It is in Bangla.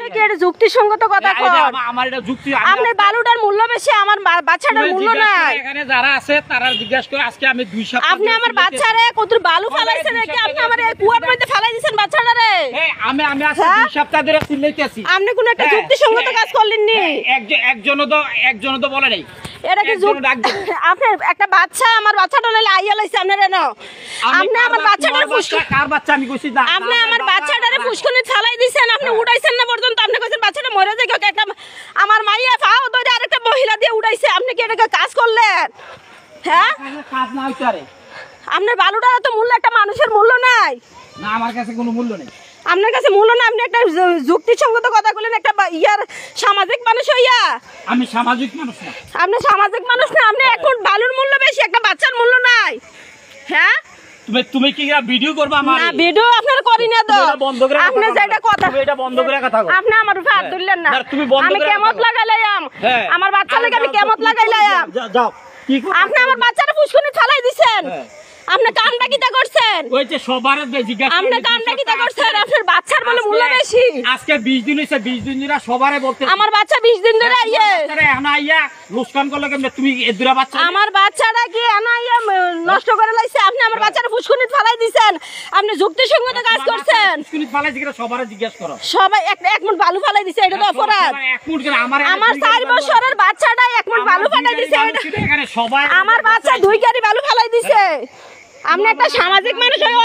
আপনি কি এটা যুক্তিসঙ্গত কথা কন? আমার এটা যুক্তি। আপনি বালুটার মূল্য বেশি, আমার বাচ্চাটার মূল্য নাই। এখানে যারা আছে তারা জিজ্ঞাসা করে আজকে আমি 2 সপ্তাহ আপনি আমার বাচ্চারে কত বালু ফেলাইছেন নাকি আপনি আমার এই কুয়ার মধ্যে ফেলাই দিয়েছেন বাচ্চাটারে? আমি আজকে 2 সপ্তাহ ধরে চিল্লাইতেছি। আপনি কোন একটা যুক্তিসঙ্গত কাজ করলেন নি? একজনও তো বলে নাই। এটা কি আপনি একটা বাচ্চা, আমার বাচ্চাটা লইলে আইয়া লাইছে আপনারা না? আপনি আমার বাচ্চাটার কার বাচ্চা আমি কইছি না। আপনি আমার বাচ্চাটারে ফুসকুনি ফেলাই দিয়েছেন, আপনি উড়াইছেন না পর্যন্ত। আপনি কইছেন বাচ্চাটা মরে যায়, একটা আমার মাইয়া ফাও ধরে আরেকটা মহিলা দিয়ে উড়াইছে। আপনি কি এটা কাজ করলেন? হ্যাঁ, কাজ না হইতারে। আপনার বালুটার তো মূল্য, একটা মানুষের মূল্য নাই। না, আমার কাছে কোনো মূল্য নেই। আপনার কাছে মূল্য না, আপনি একটা যুক্তিসঙ্গত কথা বলেন। একটা ইয়ার সামাজিক মানুষ হইয়া। আমি সামাজিক মানুষ না। আপনি সামাজিক মানুষ না, আপনি এখন বালুর মূল্য বেশি, একটা বাচ্চার মূল্য নাই। হ্যাঁ, তুমি কি ভিডিও করবা? আমার না, ভিডিও আপনারা করি না তো। বন্ধ করে আপনি যেটা কথা, তুমি এটা বন্ধ করে কথা কও। আপনি আমার উপর হাত তুললেন না। তুমি বন্ধ আমি করে কেমত লাগাইলাম, আমার বাচ্চা লাগি আমি কেমত লাগাইলাম। যাও। কি আপনি আমার বাচ্চাটা ফুসকুনি ফেলাই দিবেন। আপনি কামটা কিটা করছেন? ওই যে সবার জিজ্ঞাসা আপনি কামটা কিটা করছেন? আপনার বাচ্চার বলে মূল্য বেশি। আজকে 20 দিন হইছে, 20 দিন ধরে সবারে বলতে আমার বাচ্চা 20 দিন ধরে আইয়ে এখন আইয়া লুস্কান করলে কেমনে? তুমি এদুরা বাচ্চা, আমার বাচ্চাটা কি এনা আইয়া নষ্ট করে লাইছে? আপনি আমার বাচ্চাটা ফুসকুনি ফেলাই দিবেন। আপনি যুক্তিসঙ্গত কাজ করছেন। ফুসকুনি ফেলাইছে কিনা সবারে জিজ্ঞাসা করো। সবাই এক মুঠ বালু ফেলাই দিছে, এটা তো অপরাধ। আমার 4 বছরের বাচ্চাটা 1 মুঠ বালু ফেলাই দিছে। এখানে সবাই আমার বাচ্চা 2 গাড়ি বালু ফেলাই দিছে। আপনি একটা সামাজিক মানুষ হয়ে